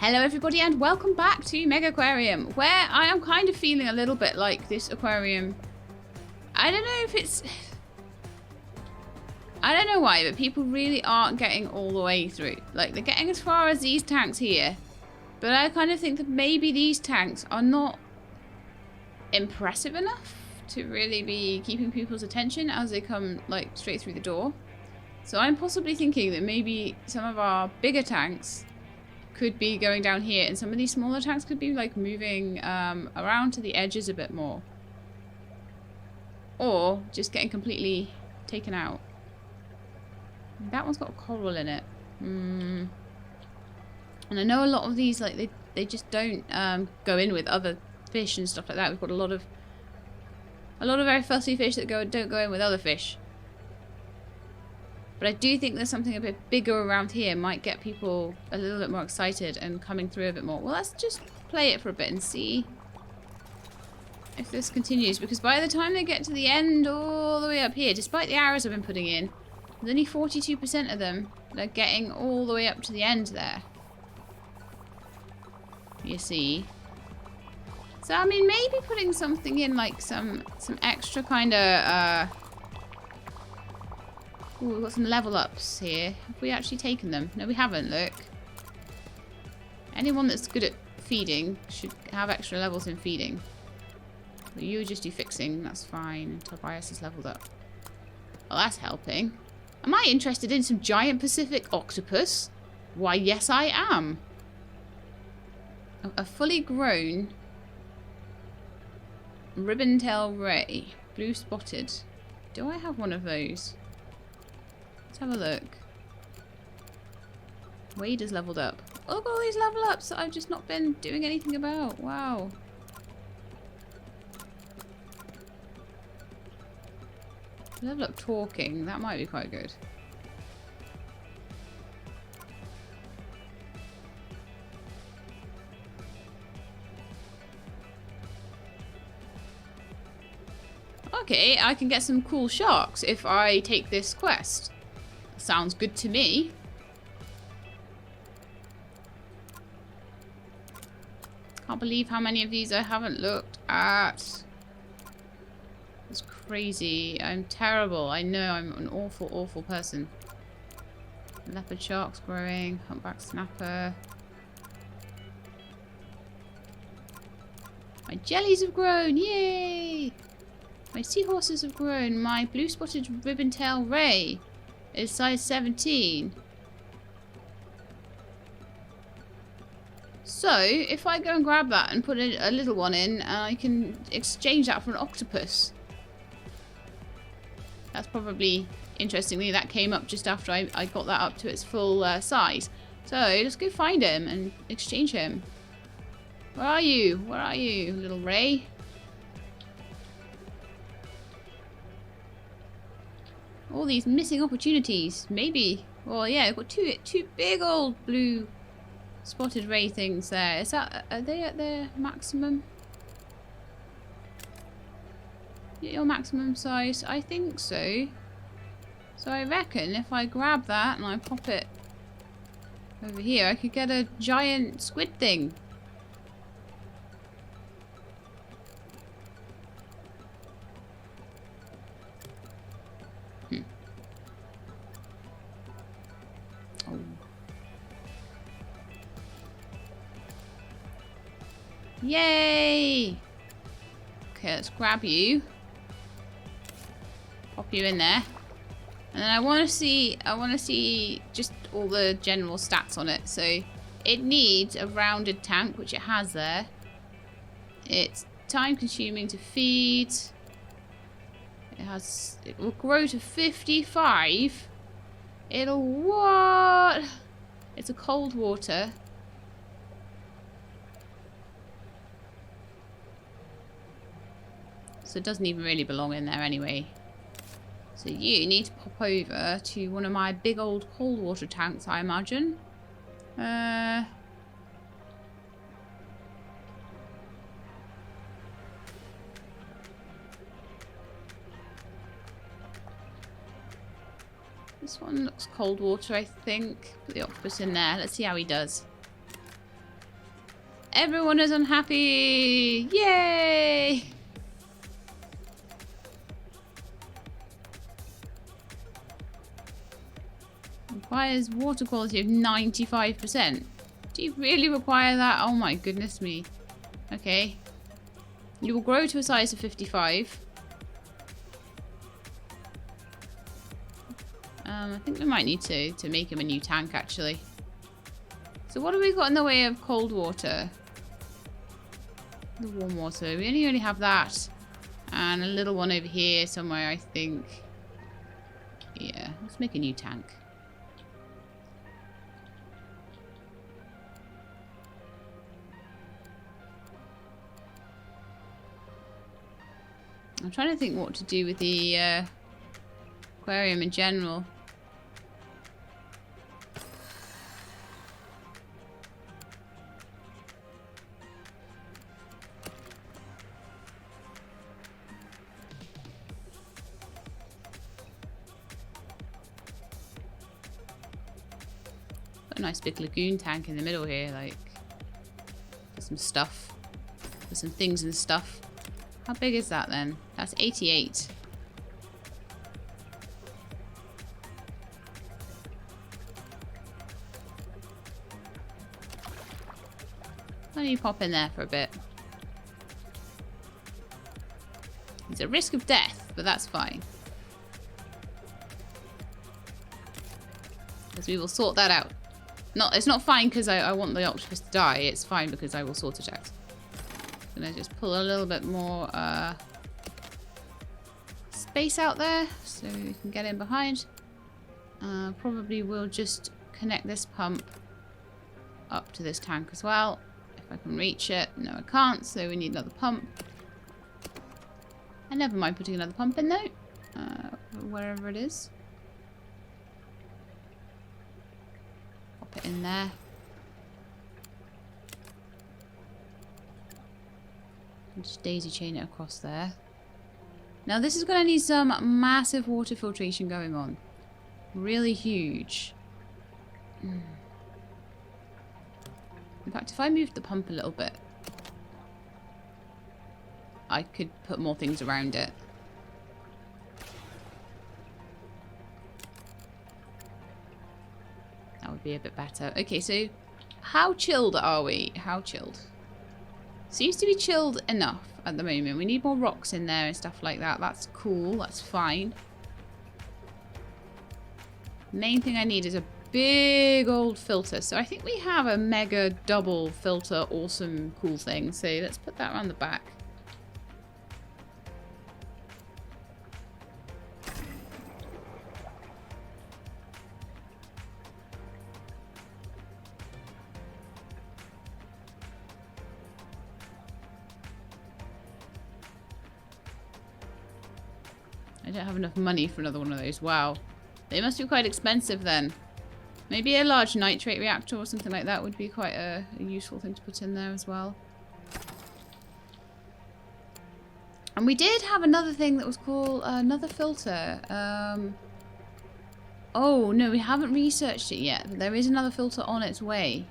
Hello everybody and welcome back to Megaquarium, where I am kind of feeling a little bit like this aquarium. I don't know if it's... I don't know why, but people really aren't getting all the way through. Like, they're getting as far as these tanks here, but I kind of think that maybe these tanks are not impressive enough to really be keeping people's attention as they come, like, straight through the door. So I'm possibly thinking that maybe some of our bigger tanks could be going down here, and some of these smaller tanks could be like moving around to the edges a bit more, or just getting completely taken out. That one's got coral in it, and I know a lot of these, like, they just don't go in with other fish and stuff like that. We've got a lot of very fussy fish that don't go in with other fish. But I do think there's something a bit bigger around here might get people a little bit more excited and coming through a bit more. Well, let's just play it for a bit and see if this continues. Because by the time they get to the end, all the way up here, despite the arrows I've been putting in, there's only 42% of them that are getting all the way up to the end there. You see? So, I mean, maybe putting something in, like some extra kind of... Ooh, we've got some level ups here. Have we actually taken them? No, we haven't, look. Anyone that's good at feeding should have extra levels in feeding. But you just do fixing, that's fine. Tobias is leveled up. Well, that's helping. Am I interested in some giant Pacific octopus? Why, yes I am. A fully grown ribbon-tail ray. Blue spotted. Do I have one of those? Let's have a look. Wade has leveled up. Oh, look at all these level ups that I've just not been doing anything about. Wow. Level up talking. That might be quite good. Okay, I can get some cool sharks if I take this quest. Sounds good to me. Can't believe how many of these I haven't looked at. It's crazy. I'm terrible. I know I'm an awful, awful person. Leopard shark's growing. Humpback snapper. My jellies have grown. Yay! My seahorses have grown. My blue-spotted ribbon-tail ray is size 17. So, if I go and grab that and put a little one in, I can exchange that for an octopus. That's probably, interestingly, that came up just after I got that up to its full size. So, let's go find him and exchange him. Where are you? Where are you, little ray? All these missing opportunities. Maybe. Well, yeah, I've got two big old blue spotted ray things there. Is that... Are they at their maximum? Your maximum size? I think so. So I reckon if I grab that and I pop it over here, I could get a giant squid thing. Yay! Okay, let's grab you. Pop you in there. And then I want to see just all the general stats on it. So it needs a rounded tank, which it has there. It's time consuming to feed. It will grow to 55. It'll what? It's a cold water. So it doesn't even really belong in there anyway. So you need to pop over to one of my big old cold water tanks, I imagine. This one looks cold water, I think. Put the octopus in there. Let's see how he does. Everyone is unhappy. Yay! Requires water quality of 95%. Do you really require that? Oh my goodness me. Okay. You will grow to a size of 55. I think we might need to make him a new tank, actually. So what have we got in the way of cold water? The warm water. We only have that. And a little one over here somewhere, I think. Yeah, let's make a new tank. I'm trying to think what to do with the aquarium in general. Got a nice big lagoon tank in the middle here, like for some stuff. For some things and stuff. How big is that then? That's 88. Why don't you pop in there for a bit? It's a risk of death, but that's fine. Because we will sort that out. It's not fine because I want the octopus to die. It's fine because I will sort it out. Gonna just pull a little bit more space out there so we can get in behind. Probably will just connect this pump up to this tank as well. If I can reach it. No, I can't, so we need another pump. And never mind putting another pump in though. Wherever it is. Pop it in there. And just daisy chain it across there. Now this is going to need some massive water filtration going on. Really huge. In fact, if I moved the pump a little bit, I could put more things around it. That would be a bit better. Okay, so how chilled are we? How chilled? Seems to be chilled enough at the moment. We need more rocks in there and stuff like that. That's cool. That's fine. Main thing I need is a big old filter. So I think we have a mega double filter. Awesome, cool thing. So let's put that around the back. I don't have enough money for another one of those. Wow. They must be quite expensive then. Maybe a large nitrate reactor or something like that would be quite a useful thing to put in there as well. And we did have another thing that was called another filter. Oh, no, we haven't researched it yet. But there is another filter on its way.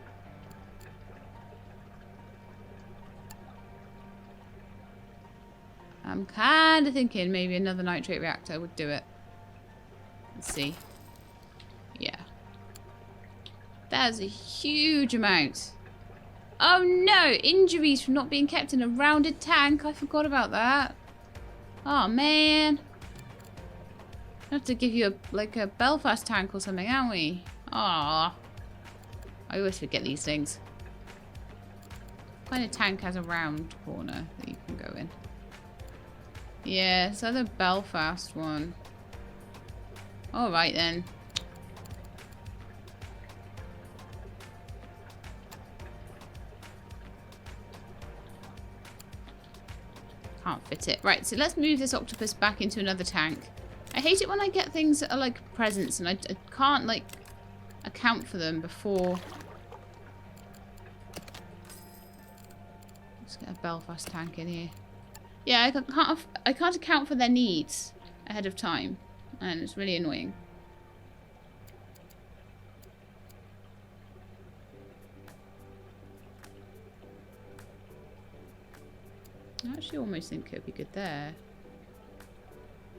I'm kind of thinking maybe another nitrate reactor would do it. Let's see. Yeah. That's a huge amount. Oh no! Injuries from not being kept in a rounded tank. I forgot about that. Oh man. We have to give you like a Belfast tank or something, aren't we? Aw. I always forget these things. What kind of tank has a round corner that you can go in? Yeah, so the Belfast one. Alright then. Can't fit it. Right, so let's move this octopus back into another tank. I hate it when I get things that are like presents and I can't like account for them before. Let's get a Belfast tank in here. Yeah, I can't account for their needs ahead of time, and it's really annoying. I actually almost think it would be good there.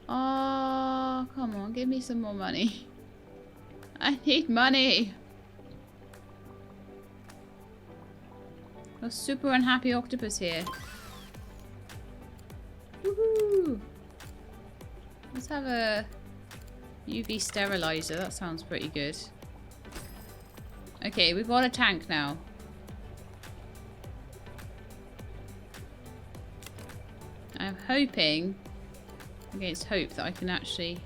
Oh, come on, give me some more money. I need money. A super unhappy octopus here. Woohoo! Let's have a UV sterilizer. That sounds pretty good. Okay, we've got a tank now. I'm hoping, against hope, that I can actually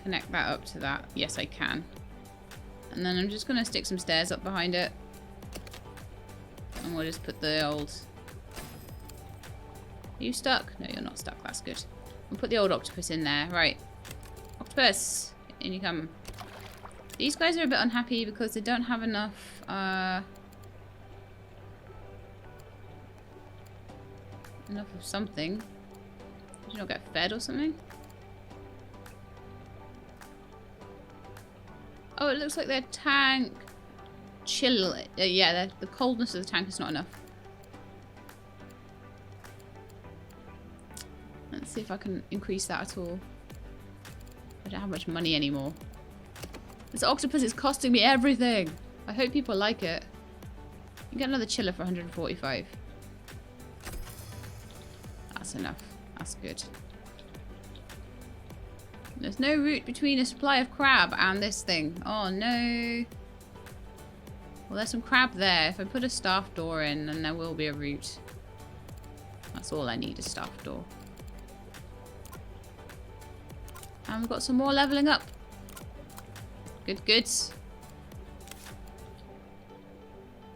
connect that up to that. Yes, I can. And then I'm just going to stick some stairs up behind it. And we'll just put the old... Are you stuck? No, you're not stuck. That's good. We'll put the old octopus in there. Right. Octopus! In you come. These guys are a bit unhappy because they don't have enough... enough of something. Did you not get fed or something? Oh, it looks like their tank... Chill. Yeah, the coldness of the tank is not enough. Let's see if I can increase that at all. I don't have much money anymore. This octopus is costing me everything. I hope people like it. You can get another chiller for 145. That's enough. That's good. There's no route between a supply of crab and this thing. Oh no. Well, there's some crab there. If I put a staff door in, then there will be a route. That's all I need, a staff door. And we've got some more leveling up. Good, good.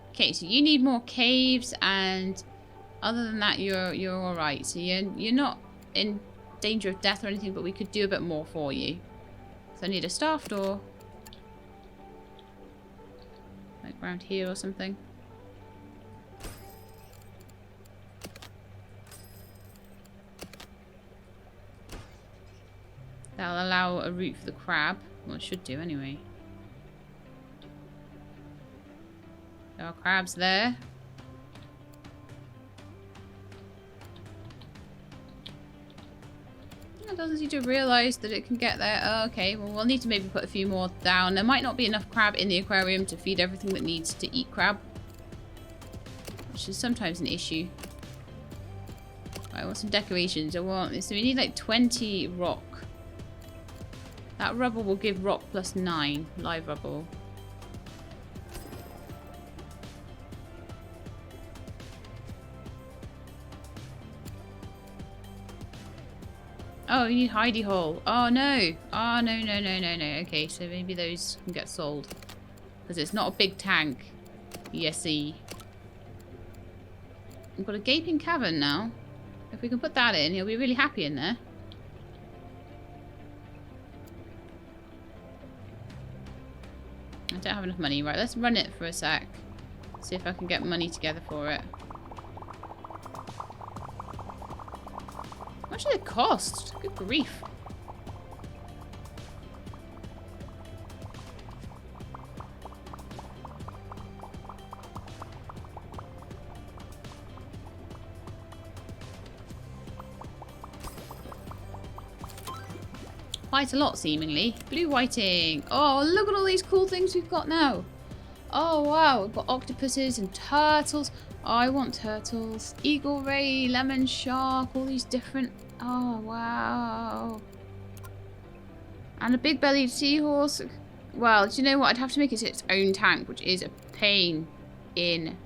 Okay, so you need more caves, and other than that, you're all right. So you're not in danger of death or anything, but we could do a bit more for you. So I need a staff door, like around here or something. That'll allow a route for the crab. Well, it should do anyway. There are crabs there. It doesn't seem to realise that it can get there. Oh, okay, well, we'll need to maybe put a few more down. There might not be enough crab in the aquarium to feed everything that needs to eat crab, which is sometimes an issue. Right, I want some decorations. So we need like 20 rock. That rubble will give rock plus 9. Live rubble. Oh, you need hidey hole. Oh, no. Oh, no, no, no, no, no. Okay, so maybe those can get sold. Because it's not a big tank. Yesy. We've got a gaping cavern now. If we can put that in, he'll be really happy in there. I don't have enough money. Right, let's run it for a sec. See if I can get money together for it. How much did it cost? Good grief. Quite a lot, seemingly. Blue whiting. Oh, look at all these cool things we've got now. Oh, wow. We've got octopuses and turtles. Oh, I want turtles. Eagle ray, lemon shark, all these different... Oh, wow. And a big-bellied seahorse. Well, do you know what? I'd have to make it its own tank, which is a pain in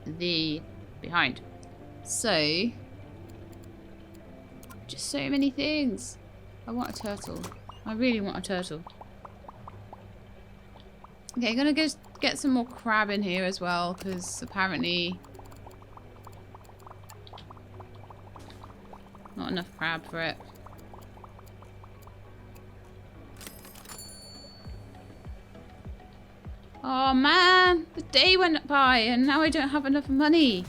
the behind. So... just so many things. I want a turtle. I really want a turtle. Okay, I'm gonna go get some more crab in here as well, because apparently not enough crab for it. Oh man, the day went by and now I don't have enough money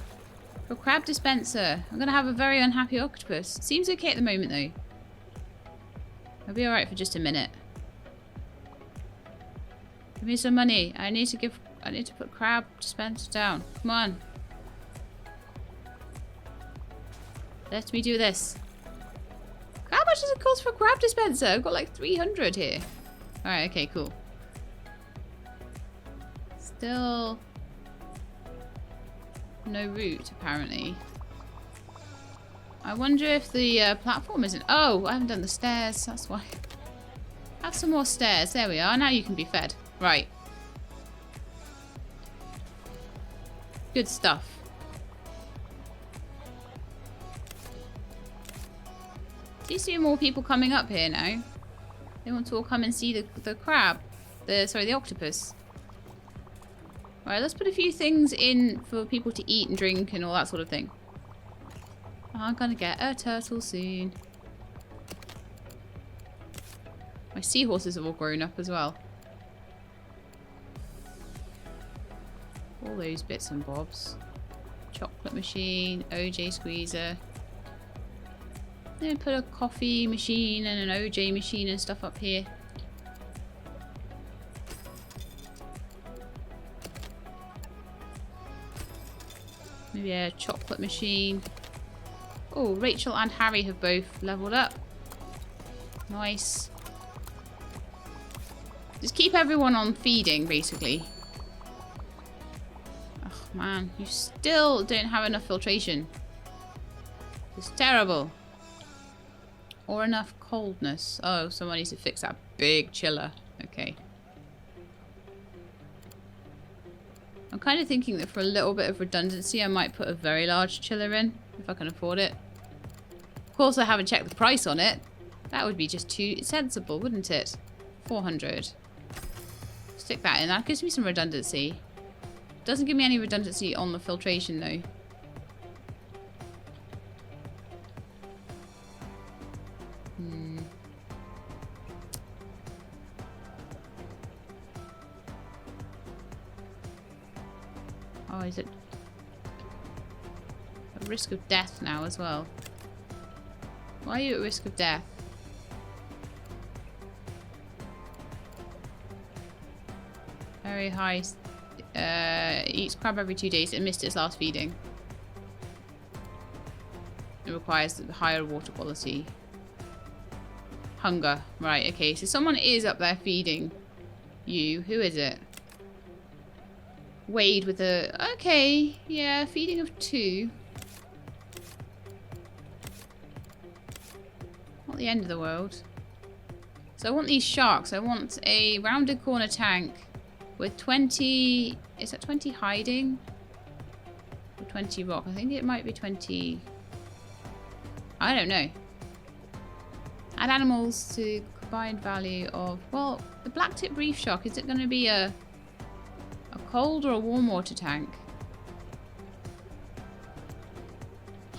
for a crab dispenser. I'm gonna have a very unhappy octopus. Seems okay at the moment though. I'll be alright for just a minute. Give me some money. I need to put crab dispenser down. Come on. Let me do this. How much does it cost for a crab dispenser? I've got like 300 here. Alright, okay, cool. Still no route, apparently. I wonder if the platform isn't... Oh, I haven't done the stairs. That's why. Have some more stairs. There we are. Now you can be fed. Right. Good stuff. Do you see more people coming up here now? They want to all come and see the crab. Sorry, the octopus. Right, let's put a few things in for people to eat and drink and all that sort of thing. I'm gonna get a turtle soon. My seahorses have all grown up as well. All those bits and bobs. Chocolate machine, OJ squeezer. Then put a coffee machine and an OJ machine and stuff up here. Maybe a chocolate machine. Oh, Rachel and Harry have both leveled up. Nice. Just keep everyone on feeding, basically. Oh, man. You still don't have enough filtration. It's terrible. Or enough coldness. Oh, someone needs to fix that big chiller. Okay. I'm kind of thinking that for a little bit of redundancy, I might put a very large chiller in, if I can afford it. Of course, I haven't checked the price on it. That would be just too sensible, wouldn't it? 400. Stick that in. That gives me some redundancy. Doesn't give me any redundancy on the filtration, though. Oh, is it at risk of death now as well? Why are you at risk of death? Very high. Eats crab every 2 days. It missed its last feeding. It requires higher water quality. Hunger. Right, okay. So someone is up there feeding you. Who is it? Wade with a... Okay. Yeah, feeding of 2. Not the end of the world. So I want these sharks. I want a rounded corner tank with 20... Is that 20 hiding? Or 20 rock? I think it might be 20... I don't know. Add animals to combined value of... Well, the black-tip reef shark, is it going to be a cold or a warm water tank?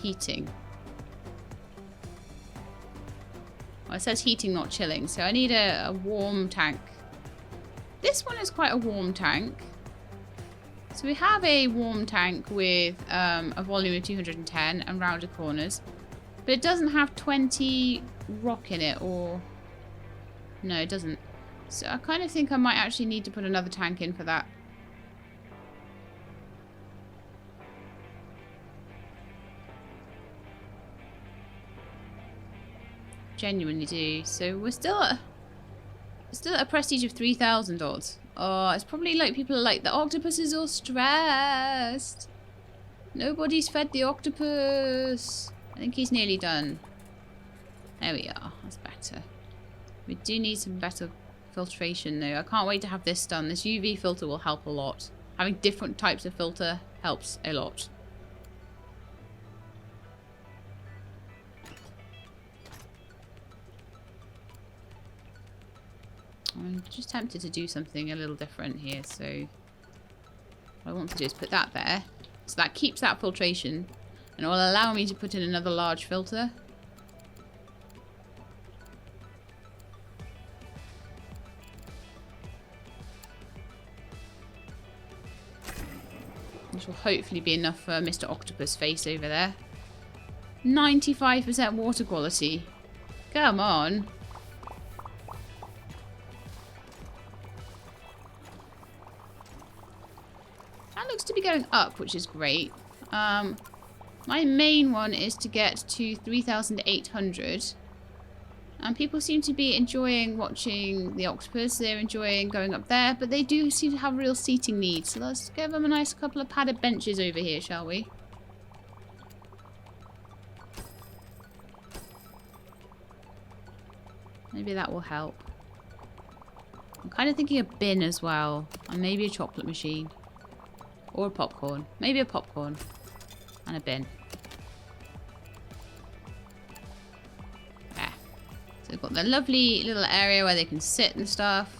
Heating. Well, it says heating, not chilling, so I need a warm tank. This one is quite a warm tank. So we have a warm tank with a volume of 210 and rounded corners. But it doesn't have 20 rock in it, or... No, it doesn't. So I kind of think I might actually need to put another tank in for that. Genuinely do. So we're still at a prestige of 3,000 odds. Oh, it's probably like people are like, the octopus is all stressed. Nobody's fed the octopus. I think he's nearly done. There we are. That's better. We do need some better filtration though. I can't wait to have this done. This UV filter will help a lot. Having different types of filter helps a lot. I'm just tempted to do something a little different here, so what I want to do is put that there. So that keeps that filtration and it will allow me to put in another large filter. Which will hopefully be enough for Mr. Octopus face over there. 95% water quality. Come on. That looks to be going up, which is great. My main one is to get to 3,800. And people seem to be enjoying watching the octopus. They're enjoying going up there. But they do seem to have real seating needs. So let's give them a nice couple of padded benches over here, shall we? Maybe that will help. I'm kind of thinking a bin as well. And maybe a chocolate machine. Or a popcorn. Maybe a popcorn. And a bin. So we've got the lovely little area where they can sit and stuff.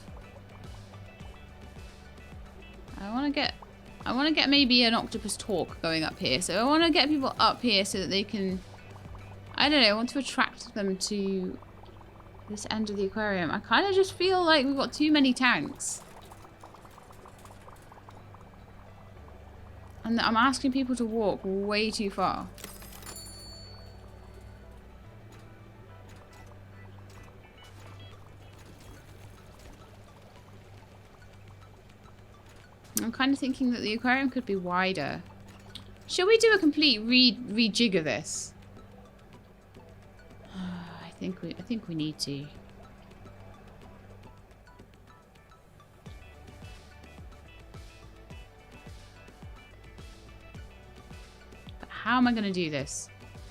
I want to get maybe an octopus talk going up here. So I want to get people up here so that they can, I don't know, I want to attract them to this end of the aquarium. I kind of just feel like we've got too many tanks. And I'm asking people to walk way too far. I'm kind of thinking that the aquarium could be wider. Shall we do a complete rejig of this? I think we need to. But how am I going to do this?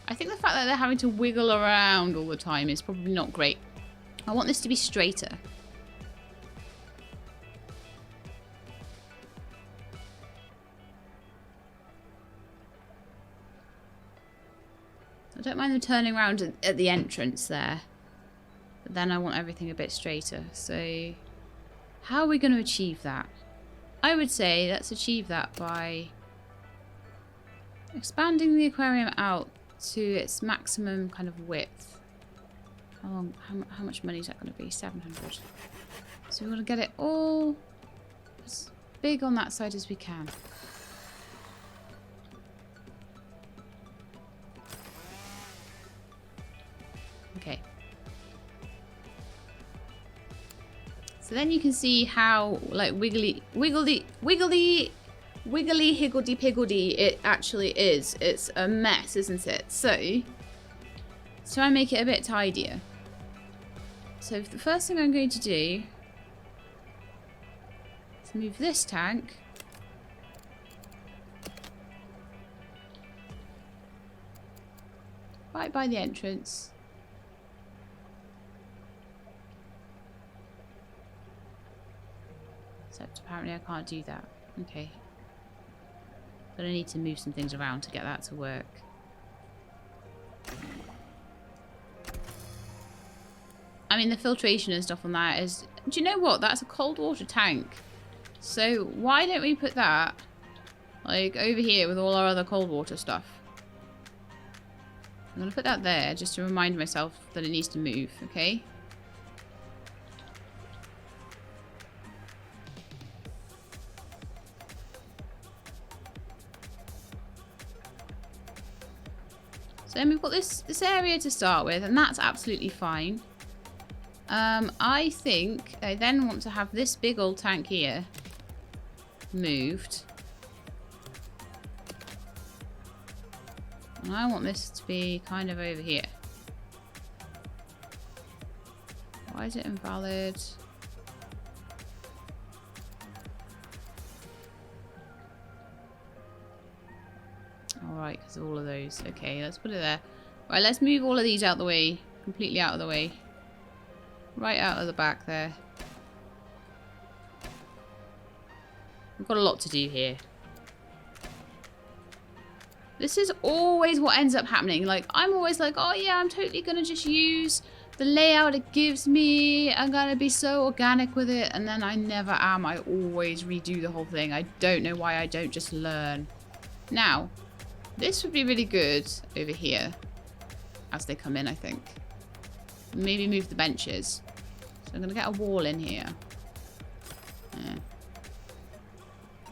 I think the fact that they're having to wiggle around all the time is probably not great. I want this to be straighter. I don't mind them turning around at the entrance there. But then I want everything a bit straighter. So how are we going to achieve that? I would say let's achieve that by expanding the aquarium out to its maximum kind of width. How much money is that going to be? 700. So we want to get it all as big on that side as we can. Okay. So then you can see how like wiggly higgledy piggledy it actually is. It's a mess, isn't it? So try and make it a bit tidier. So the first thing I'm going to do is move this tank right by the entrance. Except apparently I can't do that. Okay. But I need to move some things around to get that to work. I mean, the filtration and stuff on that is... Do you know what? That's a cold water tank. So why don't we put that, like, over here with all our other cold water stuff? I'm going to put that there just to remind myself that it needs to move, okay? So then we've got this area to start with, and that's absolutely fine. I think I then want to have this big old tank here moved. And I want this to be kind of over here. Why is it invalid? Alright, because of all of those. Okay, let's put it there. Right, let's move all of these out the way. Completely out of the way. Right out of the back there. We've got a lot to do here. This is always what ends up happening. Like, I'm always like, oh yeah, I'm totally going to just use the layout it gives me. I'm going to be so organic with it. And then I never am. I always redo the whole thing. I don't know why I don't just learn. Now, this would be really good over here as they come in, I think. Maybe move the benches. So I'm going to get a wall in here. Yeah.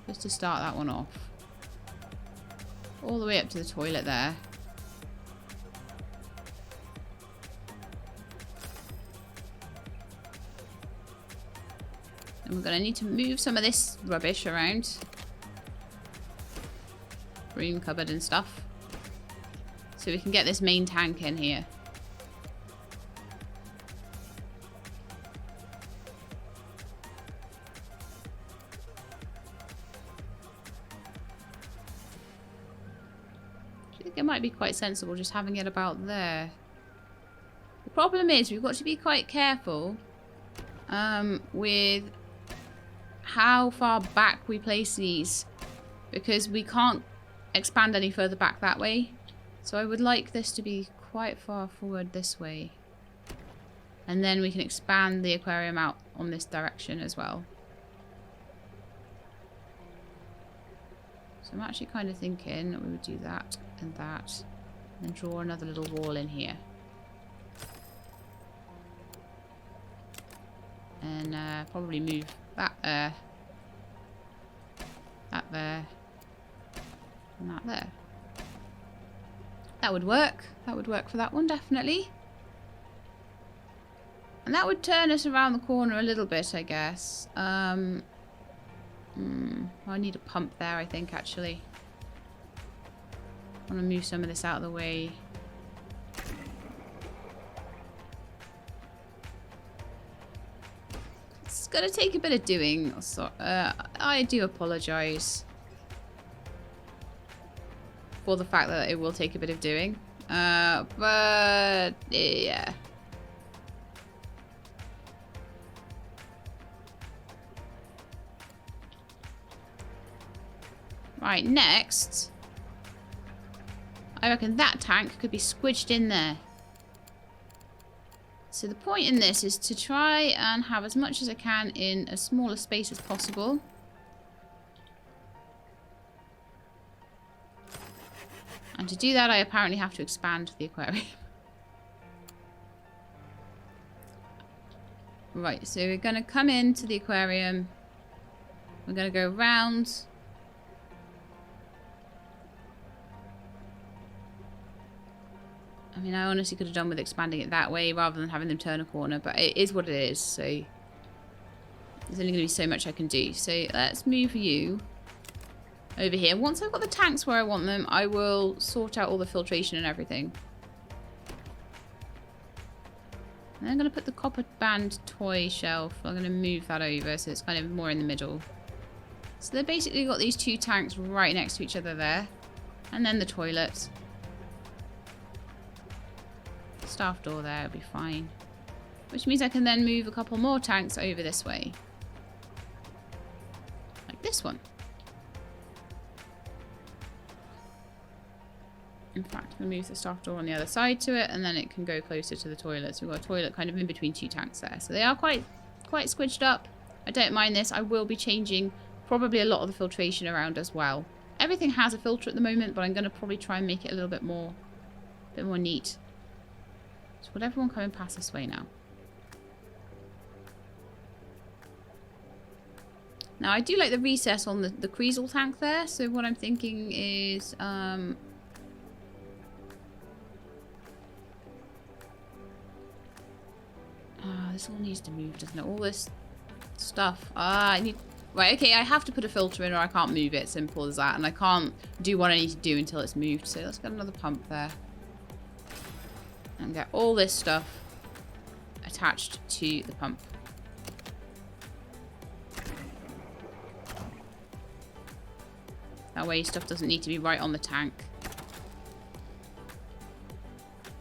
Just to start that one off. All the way up to the toilet there. And we're going to need to move some of this rubbish around. Broom cupboard and stuff. So we can get this main tank in here. I think it might be quite sensible just having it about there. The problem is we've got to be quite careful with how far back we place these, because we can't expand any further back that way. So I would like this to be quite far forward this way. And then we can expand the aquarium out on this direction as well. So I'm actually kind of thinking that we would do that and that. And then draw another little wall in here. And probably move that there. That there. And that there. That would work. That would work for that one, definitely. And that would turn us around the corner a little bit, I guess. I need a pump there, I think, actually. I want to move some of this out of the way. It's going to take a bit of doing. So, I do apologise for the fact that it will take a bit of doing. But, yeah. Right, next, I reckon that tank could be squidged in there. So the point in this is to try and have as much as I can in as small a space as possible. And to do that, I apparently have to expand the aquarium. Right, so we're going to come into the aquarium. We're going to go round. I mean, I honestly could have done with expanding it that way rather than having them turn a corner, but it is what it is, so there's only going to be so much I can do. So let's move you over here. Once I've got the tanks where I want them, I will sort out all the filtration and everything. And then I'm going to put the copper band toy shelf. I'm going to move that over so it's kind of more in the middle. So they've basically got these two tanks right next to each other there. And then the toilet. Staff door there will be fine. Which means I can then move a couple more tanks over this way. Like this one. In fact, we'll move the staff door on the other side to it, and then it can go closer to the toilet. So we've got a toilet kind of in between two tanks there. So they are quite squidged up. I don't mind this. I will be changing probably a lot of the filtration around as well. Everything has a filter at the moment, but I'm going to probably try and make it a little bit more neat. So would everyone coming past this way now? Now I do like the recess on the Creasel tank there. So what I'm thinking is this all needs to move, doesn't it? All this stuff. I need. Right, okay, I have to put a filter in or I can't move it. Simple as that. And I can't do what I need to do until it's moved. So let's get another pump there. And get all this stuff attached to the pump. That way stuff doesn't need to be right on the tank.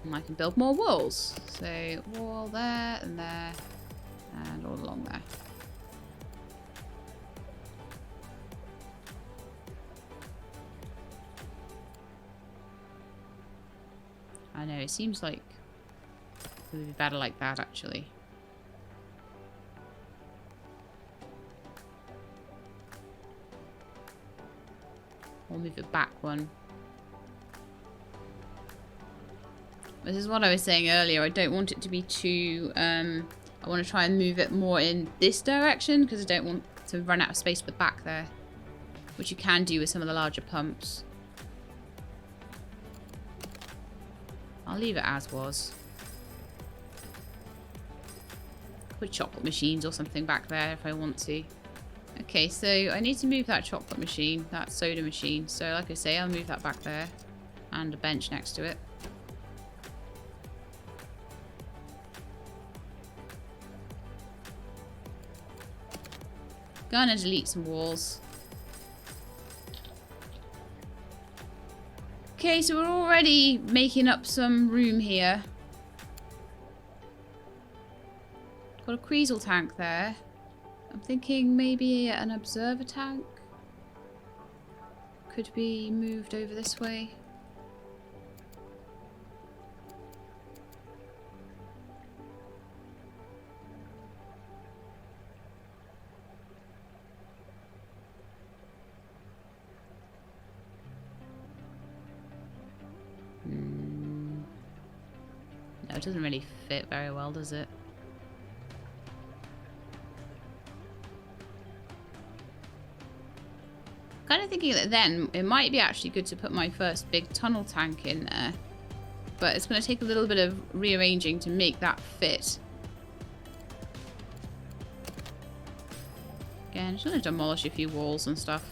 And I can build more walls. So wall there and all along there. I know, it seems like it would be better like that, actually. Or move it back one. This is what I was saying earlier. I don't want it to be too... I want to try and move it more in this direction because I don't want to run out of space at the back there. Which you can do with some of the larger pumps. I'll leave it as was. Put chocolate machines or something back there if I want to. Okay, so I need to move that chocolate machine, that soda machine. So like I say, I'll move that back there. And a bench next to it. Gonna delete some walls. Okay, so we're already making up some room here. Got a Creasel tank there. I'm thinking maybe an observer tank could be moved over this way. No, it doesn't really fit very well, does it? Kind of thinking that then it might be actually good to put my first big tunnel tank in there, but it's going to take a little bit of rearranging to make that fit. Again, just going to demolish a few walls and stuff.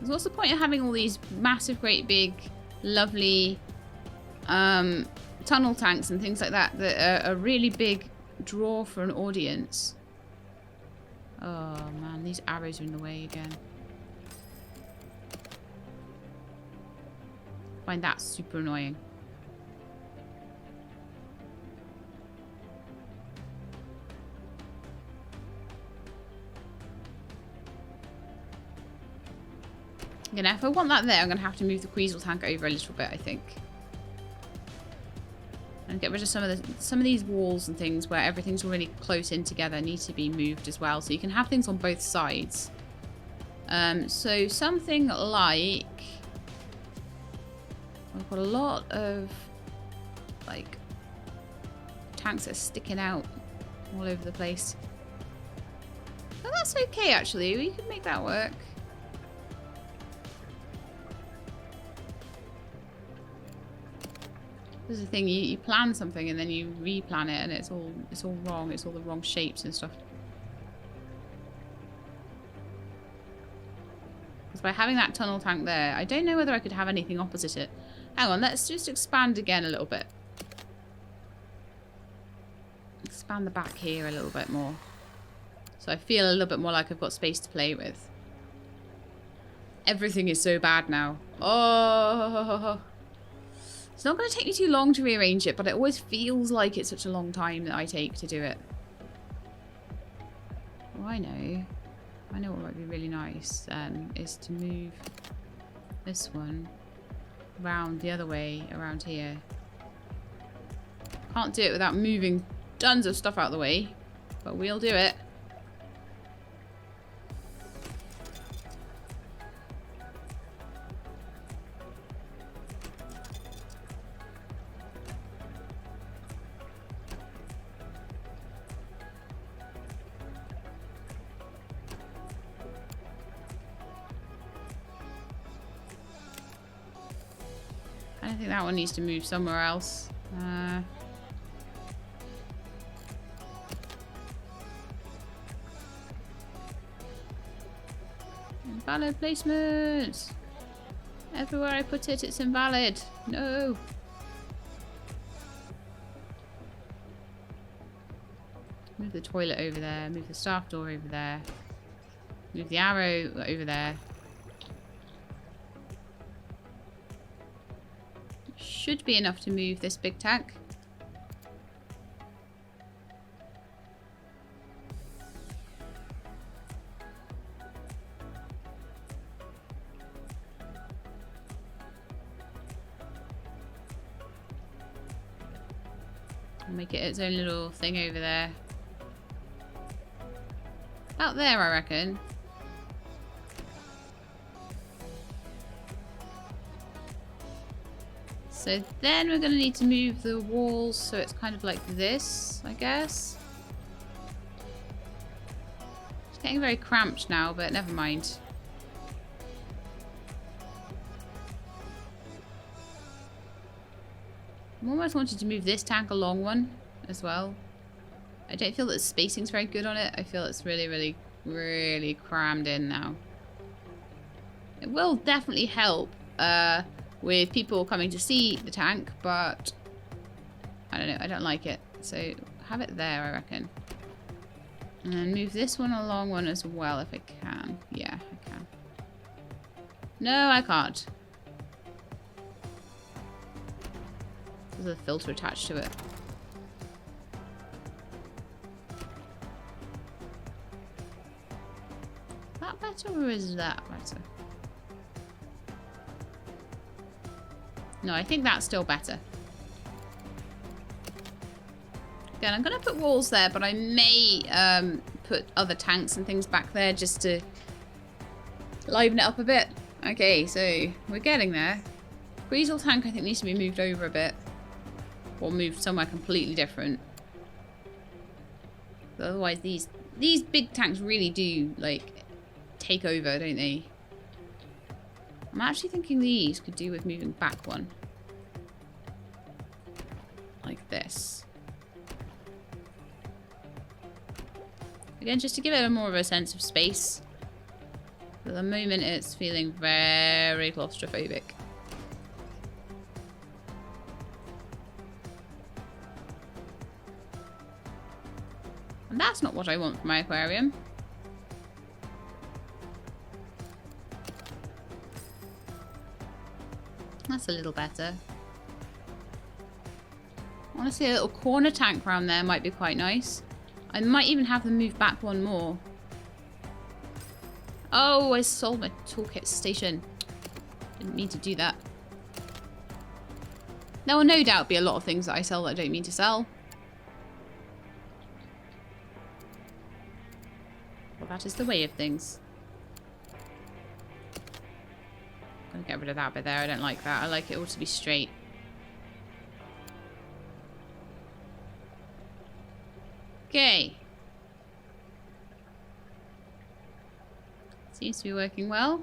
What's the point of having all these massive, great, big, lovely tunnel tanks and things like that that are a really big draw for an audience? Oh man, these arrows are in the way again. I find that super annoying. You know, if I want that there, I'm going to have to move the Creasel tank over a little bit, I think. And get rid of some of these walls and things where everything's already close in together need to be moved as well. So you can have things on both sides. So something like... I've got a lot of, like, tanks that are sticking out all over the place. But that's okay, actually. We can make that work. This is the thing, you plan something and then you replan it and it's all wrong. It's all the wrong shapes and stuff. Because by having that tunnel tank there, I don't know whether I could have anything opposite it. Hang on, let's just expand again a little bit. Expand the back here a little bit more. So I feel a little bit more like I've got space to play with. Everything is so bad now. Oh... It's not going to take me too long to rearrange it, but it always feels like it's such a long time that I take to do it. Oh, I know what might be really nice is to move this one round the other way around here. Can't do it without moving tons of stuff out of the way, but we'll do it. I think that one needs to move somewhere else. Invalid placement. Everywhere I put it, it's invalid. No. Move the toilet over there. Move the staff door over there. Move the arrow over there. Should be enough to move this big tank. Make it its own little thing over there. About there, I reckon. So then we're going to need to move the walls so it's kind of like this, I guess. It's getting very cramped now, but never mind. I'm almost wanting to move this tank along one as well. I don't feel that the spacing's very good on it. I feel it's really crammed in now. It will definitely help with people coming to see the tank, but I don't know, I don't like it. So have it there, I reckon. And then move this one along one as well if I can. Yeah, I can. No, I can't. There's a filter attached to it. Is that better or is that better? No, I think that's still better. Again, I'm going to put walls there, but I may put other tanks and things back there just to liven it up a bit. Okay, so we're getting there. Greasel tank, I think, needs to be moved over a bit. Or moved somewhere completely different. But otherwise, these big tanks really do, like, take over, don't they? I'm actually thinking these could do with moving back one. Like this. Again, just to give it a more of a sense of space. At the moment, it's feeling very claustrophobic. And that's not what I want for my aquarium. That's a little better. Honestly, a little corner tank around there might be quite nice. I might even have them move back one more. Oh, I sold my toolkit station. Didn't mean to do that. There will no doubt be a lot of things that I sell that I don't mean to sell. Well, that is the way of things. I'm gonna get rid of that bit there. I don't like that. I like it all to be straight. Okay. Seems to be working well.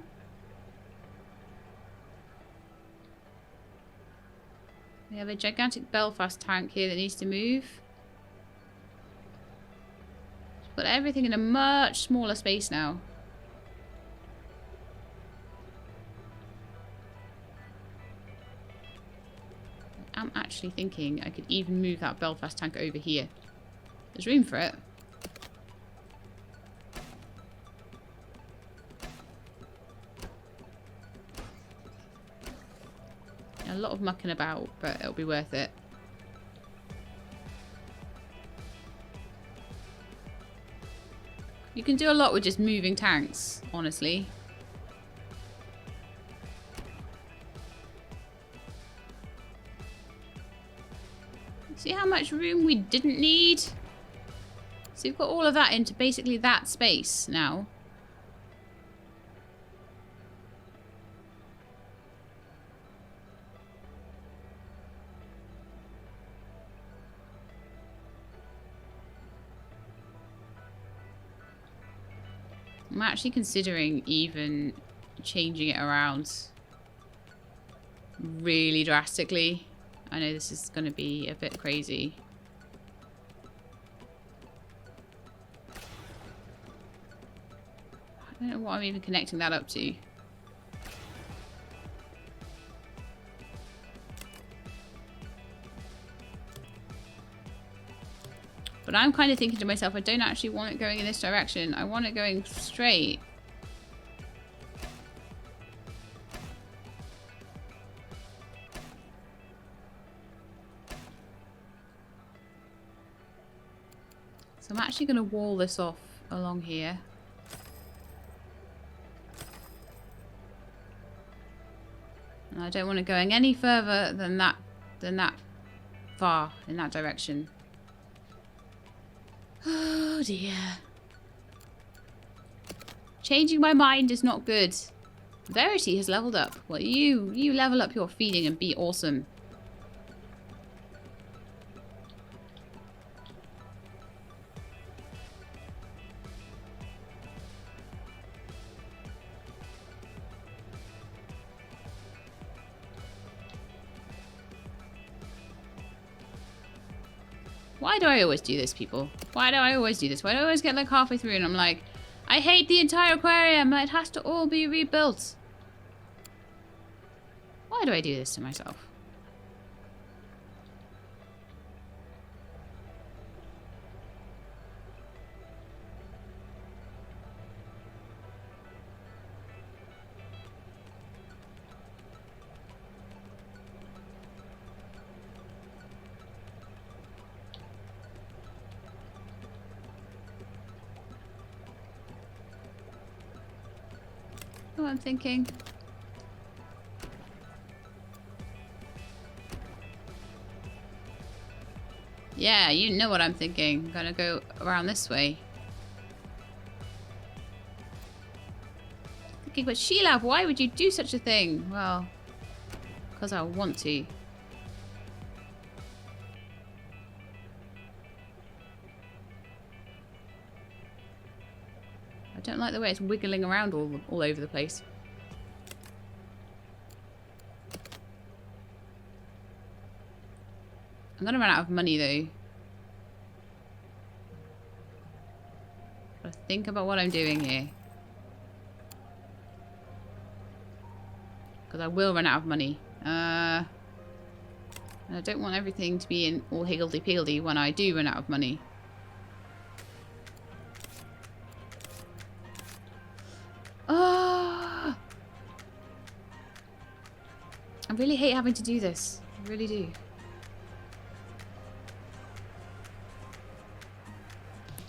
We have a gigantic Belfast tank here that needs to move. Put everything in a much smaller space now. I'm actually thinking I could even move that Belfast tank over here. There's room for it. A lot of mucking about, but it'll be worth it. You can do a lot with just moving tanks, honestly. See how much room we didn't need? So you've got all of that into basically that space now. I'm actually considering even changing it around really drastically. I know this is going to be a bit crazy. I don't know what I'm even connecting that up to. But I'm kind of thinking to myself, I don't actually want it going in this direction. I want it going straight. So I'm actually going to wall this off along here. And I don't want it going any further than that far in that direction. Oh dear. Changing my mind is not good. Verity has leveled up. Well, you level up your feeding and be awesome. Why do I always do this, people? Why do I always do this? Why do I always get like halfway through and I'm like, I hate the entire aquarium. It has to all be rebuilt. Why do I do this to myself? What I'm thinking. Yeah, you know what I'm thinking. I'm gonna go around this way. Thinking, but Sheila, why would you do such a thing? Well, because I want to. I don't like the way it's wiggling around all over the place. I'm gonna run out of money though. Gotta think about what I'm doing here. Because I will run out of money. I don't want everything to be in all higgledy-piggledy when I do run out of money. Oh! I really hate having to do this. I really do.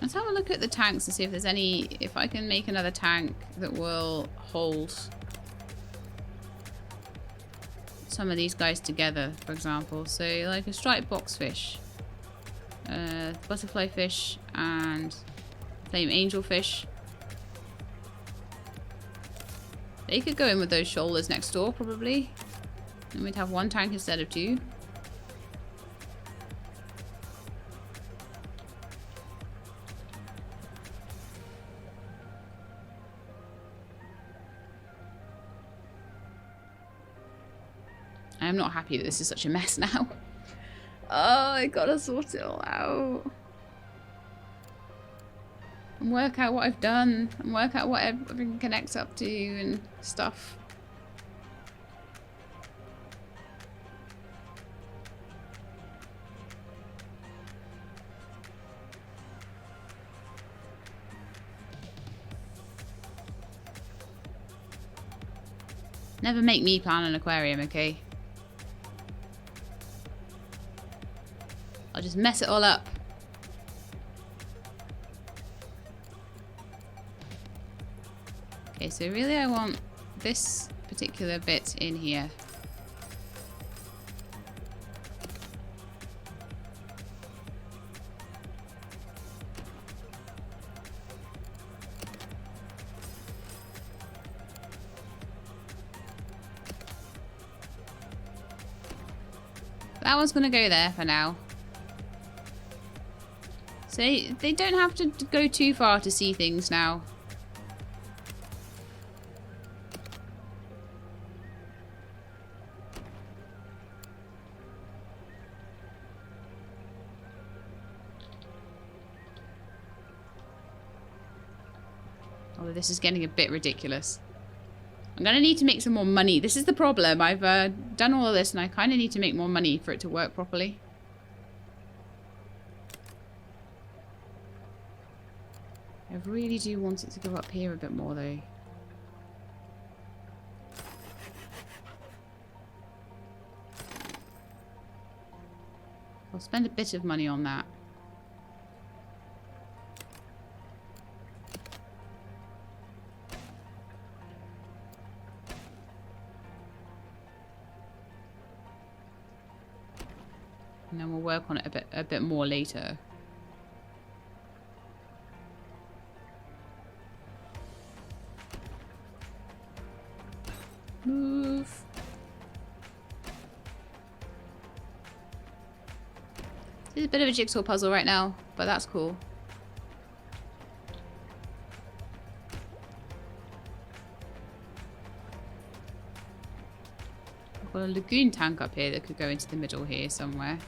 Let's have a look at the tanks and see if there's any... If I can make another tank that will hold some of these guys together, for example. So, like a striped boxfish, butterfly fish, and flame angelfish. They could go in with those shoalers next door, probably. And we'd have one tank instead of two. I'm not happy that this is such a mess now. Oh, I gotta sort it all out. And work out what I've done. And work out what everything connects up to and stuff. Never make me plan an aquarium, okay? I'll just mess it all up. Okay, so really I want this particular bit in here. That one's gonna go there for now. So they don't have to go too far to see things now. Although this is getting a bit ridiculous. I'm going to need to make some more money. This is the problem. I've done all of this and I kind of need to make more money for it to work properly. I really do want it to go up here a bit more though. I'll spend a bit of money on that. And then we'll work on it a bit more later. Move. It's a bit of a jigsaw puzzle right now, but that's cool. I've got a lagoon tank up here that could go into the middle here somewhere.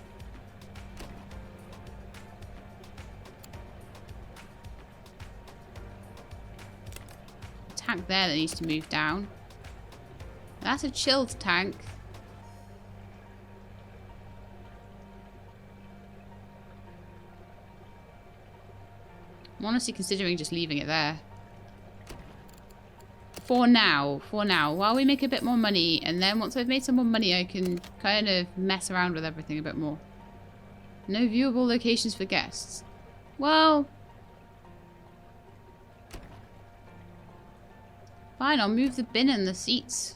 A tank there that needs to move down. That's a chilled tank. I'm honestly considering just leaving it there. For now. While we make a bit more money, and then once I've made some more money, I can kind of mess around with everything a bit more. No viewable locations for guests. Well... fine, I'll move the bin and the seats.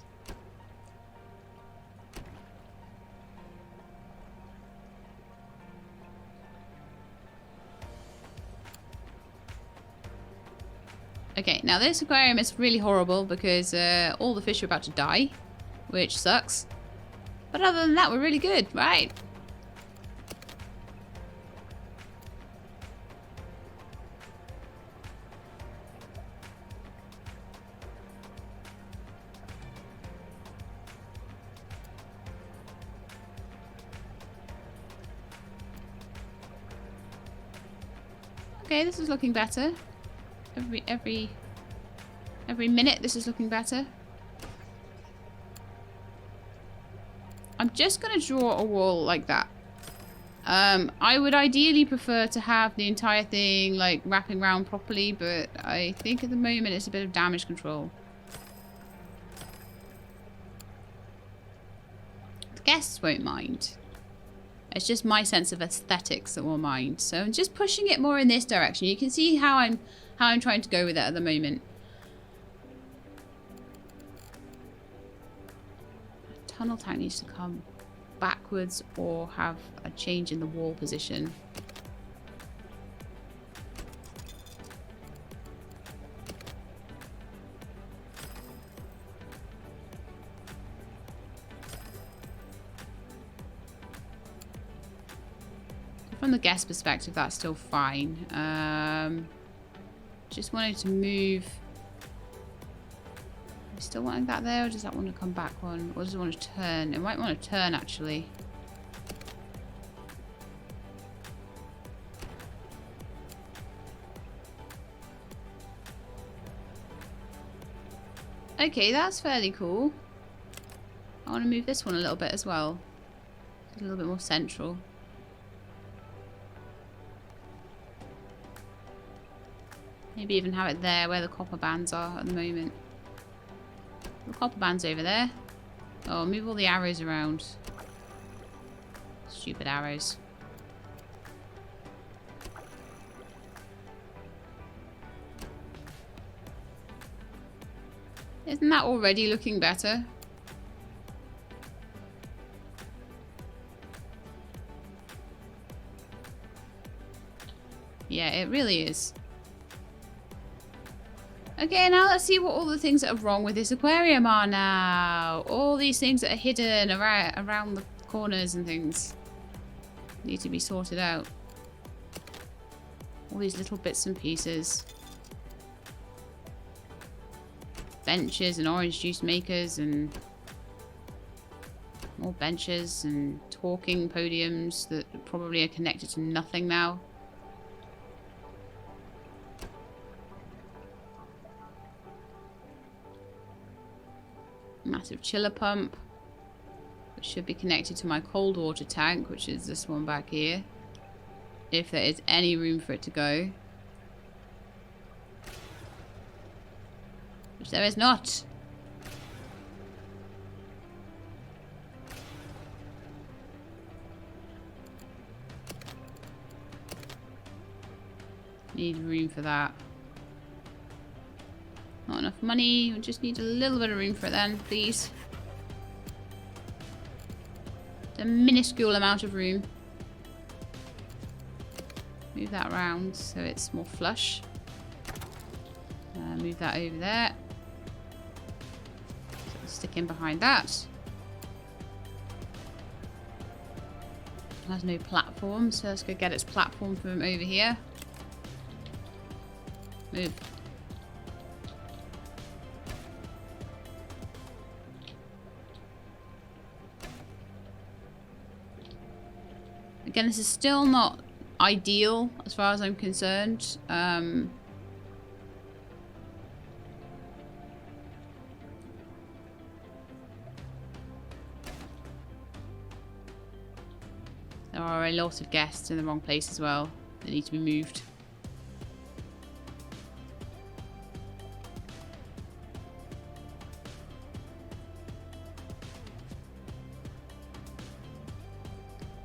Okay, now this aquarium is really horrible because all the fish are about to die, which sucks. But other than that, we're really good, right? Okay, this is looking better. Every minute this is looking better. I'm just gonna draw a wall like that. I would ideally prefer to have the entire thing like wrapping around properly, but I think at the moment it's a bit of damage control. The guests won't mind. It's just my sense of aesthetics that will mind. So I'm just pushing it more in this direction. You can see how I'm trying to go with it at the moment. The tunnel tank needs to come backwards or have a change in the wall position. From the guest perspective, that's still fine. Just wanted to move. Are we still wanting that there, or does that want to come back one? Or does it want to turn? It might want to turn, actually. Okay, that's fairly cool. I want to move this one a little bit as well. A little bit more central. Maybe even have it there where the copper bands are at the moment. The copper band's over there. Oh, move all the arrows around. Stupid arrows. Isn't that already looking better? Yeah, it really is. Okay, now let's see what all the things that are wrong with this aquarium are now. All these things that are hidden around the corners and things need to be sorted out. All these little bits and pieces. Benches and orange juice makers and more benches and talking podiums that probably are connected to nothing now. Massive chiller pump, which should be connected to my cold water tank, which is this one back here, if there is any room for it to go, which there is not. Need room for that. Not enough money. We just need a little bit of room for it then, please. A minuscule amount of room. Move that around so it's more flush. Move that over there. So it'll stick in behind that. It has no platform, so let's go get its platform from over here. Move. Again, this is still not ideal as far as I'm concerned. There are a lot of guests in the wrong place as well. They need to be moved.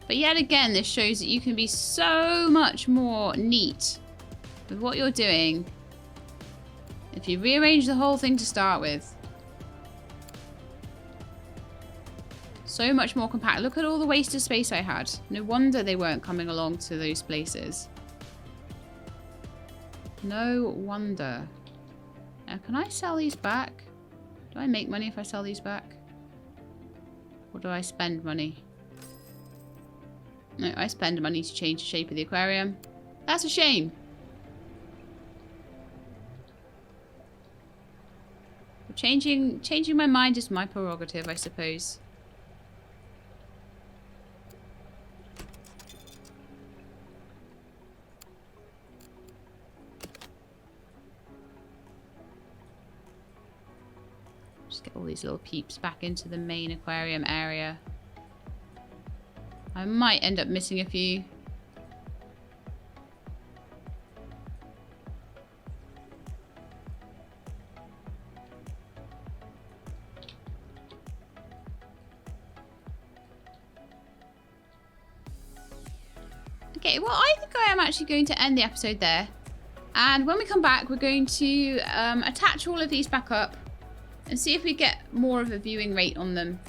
But yet again, this shows that you can be so much more neat with what you're doing if you rearrange the whole thing to start with. So much more compact. Look at all the wasted space I had. No wonder they weren't coming along to those places. No wonder. Now, can I sell these back? Do I make money if I sell these back? Or do I spend money? No, I spend money to change the shape of the aquarium. That's a shame. Changing my mind is my prerogative, I suppose. Just get all these little peeps back into the main aquarium area. I might end up missing a few. Okay, well, I think I am actually going to end the episode there. And when we come back, we're going to attach all of these back up and see if we get more of a viewing rate on them.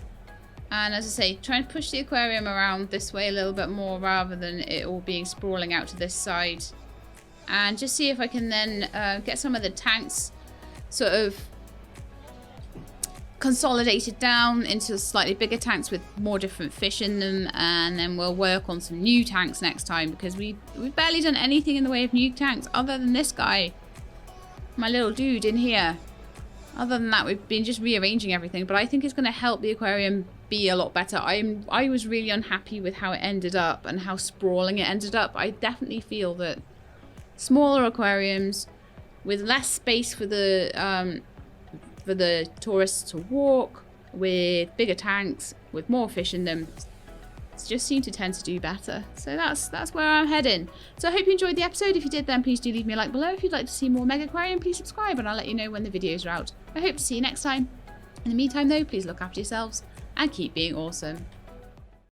And as I say, try and push the aquarium around this way a little bit more rather than it all being sprawling out to this side. And just see if I can then get some of the tanks sort of consolidated down into slightly bigger tanks with more different fish in them, and then we'll work on some new tanks next time, because we've barely done anything in the way of new tanks other than this guy, my little dude in here. Other than that, we've been just rearranging everything, but I think it's going to help the aquarium be a lot better. I was really unhappy with how it ended up and how sprawling it ended up. I definitely feel that smaller aquariums with less space for the tourists to walk, with bigger tanks, with more fish in them, just seem to tend to do better. So that's where I'm heading. So I hope you enjoyed the episode. If you did, then please do leave me a like below. If you'd like to see more Megaquarium, please subscribe and I'll let you know when the videos are out. I hope to see you next time. In the meantime though, please look after yourselves and keep being awesome.